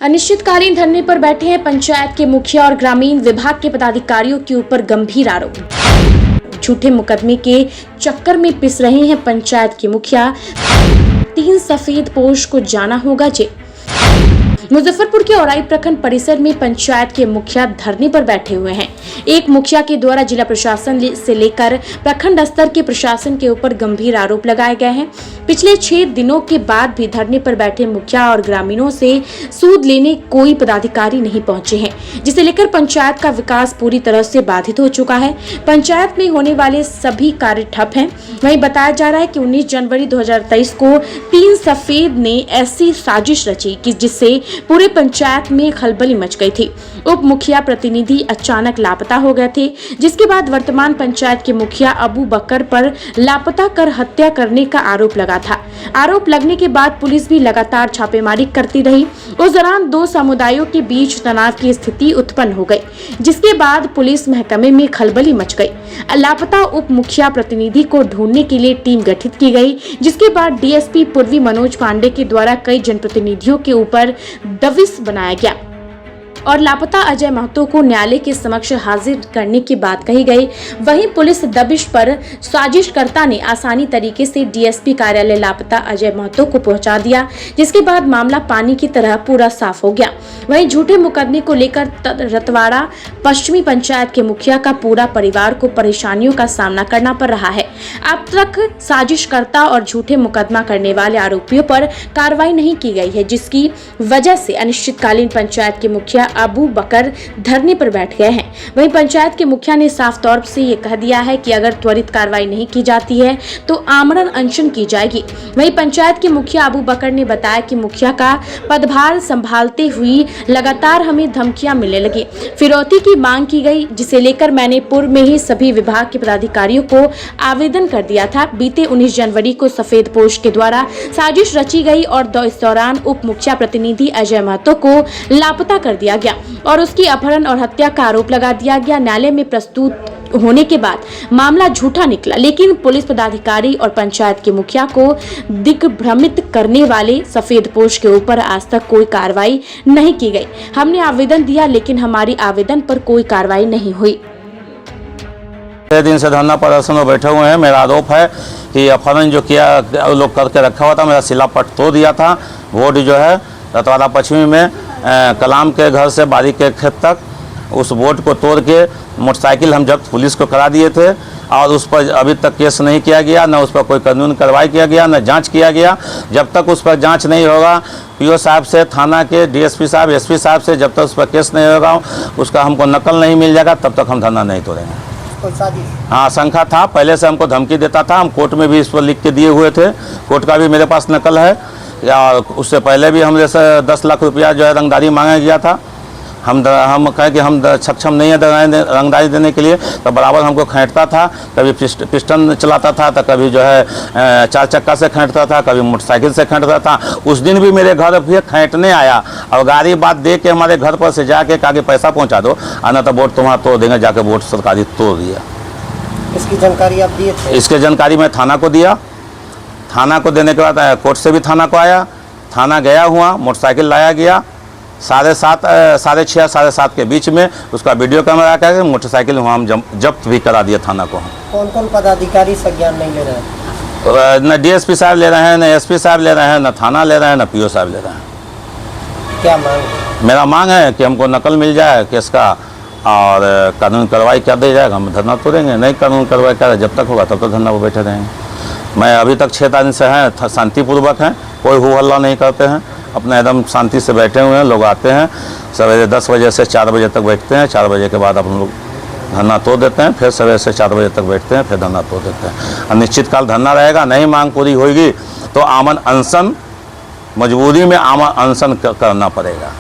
अनिश्चितकालीन धरने पर बैठे हैं पंचायत के मुखिया और ग्रामीण विभाग के पदाधिकारियों के ऊपर गंभीर आरोप। झूठे मुकदमे के चक्कर में पिस रहे हैं पंचायत के मुखिया। 3 सफेद पोश को जाना होगा जेल। मुजफ्फरपुर के औराई प्रखंड परिसर में पंचायत के मुखिया धरने पर बैठे हुए हैं। एक मुखिया के द्वारा जिला प्रशासन से लेकर प्रखंड स्तर के प्रशासन के ऊपर गंभीर आरोप लगाए गए हैं। पिछले 6 दिनों के बाद भी धरने पर बैठे मुखिया और ग्रामीणों से सूद लेने कोई पदाधिकारी नहीं पहुंचे हैं, जिसे लेकर पंचायत का विकास पूरी तरह से बाधित हो चुका है। पंचायत में होने वाले सभी कार्य ठप हैं। वहीं बताया जा रहा है कि 19 जनवरी 2023 को 3 सफेद ने ऐसी साजिश रची कि जिससे पूरे पंचायत में खलबली मच गई थी। उप मुखिया प्रतिनिधि अचानक लापता हो गए थे, जिसके बाद वर्तमान पंचायत के मुखिया अबू बकर पर लापता कर हत्या करने का आरोप लगा था। आरोप लगने के बाद पुलिस भी लगातार छापेमारी करती रही। उस दौरान 2 समुदायों के बीच तनाव की स्थिति उत्पन्न हो गई, जिसके बाद पुलिस महकमे में खलबली मच गई। लापता उप मुखिया प्रतिनिधि को ढूंढने के लिए टीम गठित की गई, जिसके बाद डीएसपी पूर्वी मनोज पांडे के द्वारा कई जनप्रतिनिधियों के ऊपर दबिश बनाया गया और लापता अजय महतो को न्यायालय के समक्ष हाजिर करने की बात कही गई। वहीं पुलिस दबिश पर साजिशकर्ता ने आसानी तरीके से डीएसपी कार्यालय लापता अजय महतो को पहुंचा दिया, जिसके बाद मामला पानी की तरह पूरा साफ हो गया। वहीं झूठे मुकदमे को लेकर रतवाड़ा पश्चिमी पंचायत के मुखिया का पूरा परिवार को परेशानियों का सामना करना पड़ रहा है। अब तक साजिशकर्ता और झूठे मुकदमा करने वाले आरोपियों पर कार्रवाई नहीं की गई है, जिसकी वजह से अनिश्चितकालीन पंचायत के मुखिया अबू बकर धरने पर बैठ गए हैं। वहीं पंचायत के मुखिया ने साफ तौर से ये कह दिया है कि अगर त्वरित कार्रवाई नहीं की जाती है तो आमरण अनशन की जाएगी। वहीं पंचायत के मुखिया अबू बकर ने बताया कि मुखिया का पदभार संभालते हुए लगातार हमें धमकियां मिलने लगी, फिरौती की मांग की गई, जिसे लेकर मैंने पूर्व में ही सभी विभाग के पदाधिकारियों को आवेदन कर दिया था। बीते 19 जनवरी को सफेद पोश के द्वारा साजिश रची गई और इस दौरान उप मुखिया प्रतिनिधि अजय महतो को लापता कर दिया गया और उसकी अपहरण और हत्या का आरोप लगा दिया गया। न्यायालय में प्रस्तुत होने के बाद मामला झूठा निकला, लेकिन पुलिस पदाधिकारी और पंचायत के मुखिया को दिग्भ्रमित करने वाले सफेद पोश के ऊपर आज तक कोई कार्रवाई नहीं की गई। हमने आवेदन दिया, लेकिन हमारी आवेदन पर कोई कार्रवाई नहीं हुई। 6 दिन से धरना प्रदर्शन में बैठे हुए हैं। मेरा आरोप है कि अपहरण जो किया लोग करके रखा हुआ था, मेरा शिलापट तोड़ दिया था। वोट जो है रतवाड़ा पश्चिमी में कलाम के घर से बारी के खेत तक उस बोर्ड को तोड़ के मोटरसाइकिल हम जब्त पुलिस को करा दिए थे और उस पर अभी तक केस नहीं किया गया, न उस पर कोई कानूनी कार्रवाई किया गया, न जांच किया गया। जब तक उस पर जांच नहीं होगा पीओ साहब से, थाना के डीएसपी साहब, एसपी साहब से जब तक उस पर केस नहीं होगा, उसका हमको नकल नहीं मिल जाएगा, तब तक हम धरना नहीं तोड़ेंगे। हाँ, शंका था, पहले से हमको धमकी देता था। हम कोर्ट में भी इस पर लिख के दिए हुए थे, कोर्ट का भी मेरे पास नकल है। या उससे पहले भी हम जैसे 10 लाख रुपया जो है रंगदारी मांगा गया था। हम कहें कि हम सक्षम नहीं है रंगदारी देने के लिए, तो बराबर हमको खींचता था। कभी पिस्टन चलाता था, तो कभी जो है 4 चक्का से खींचता था, कभी मोटरसाइकिल से खींचता था। उस दिन भी मेरे घर फिर खींचने आया और गाड़ी बात दे के हमारे घर पर से जाके कहा कि पैसा पहुँचा दो, आना तो वोट तुम्हारा तोड़ देंगे। जाके वोट सरकारी तोड़ दिया। इसकी जानकारी आप दिए थे? इसके जानकारी मैं थाना को दिया। थाना को देने के बाद कोर्ट से भी थाना को आया, थाना गया हुआ, मोटरसाइकिल लाया गया। 7:30 साढ़े 6 साढ़े 7 के बीच में उसका वीडियो कैमरा करके मोटरसाइकिल वहाँ हम जब्त भी करा दिया थाना को। कौन कौन पदाधिकारी संज्ञान नहीं ले रहे हैं? न डीएसपी साहब ले रहे हैं, न एसपी साहब ले रहे हैं, न थाना ले रहे हैं, न पीओ साहब ले रहे हैं। क्या मांग? मेरा मांग है कि हमको नकल मिल जाए केस का और कानूनी कार्रवाई कर दी जाएगा। हम धरना तोड़ेंगे, नहीं कानूनी कार्रवाई करें जब तक होगा तब तक धरना पर बैठे रहेंगे। मैं अभी तक 6 दिन से हैं, शांतिपूर्वक हैं, कोई हो हल्ला नहीं करते हैं, अपने एकदम शांति से बैठे हुए हैं। लोग आते हैं सवेरे 10 बजे से 4 बजे तक बैठते हैं, 4 बजे के बाद अपन लोग धरना तोड़ देते हैं, फिर सवेरे से 4 बजे तक बैठते हैं, फिर धरना तोड़ देते हैं। अनिश्चितकाल धरना रहेगा, नहीं मांग पूरी होगी तो आमरण अनशन, मजबूरी में आमरण अनशन करना पड़ेगा।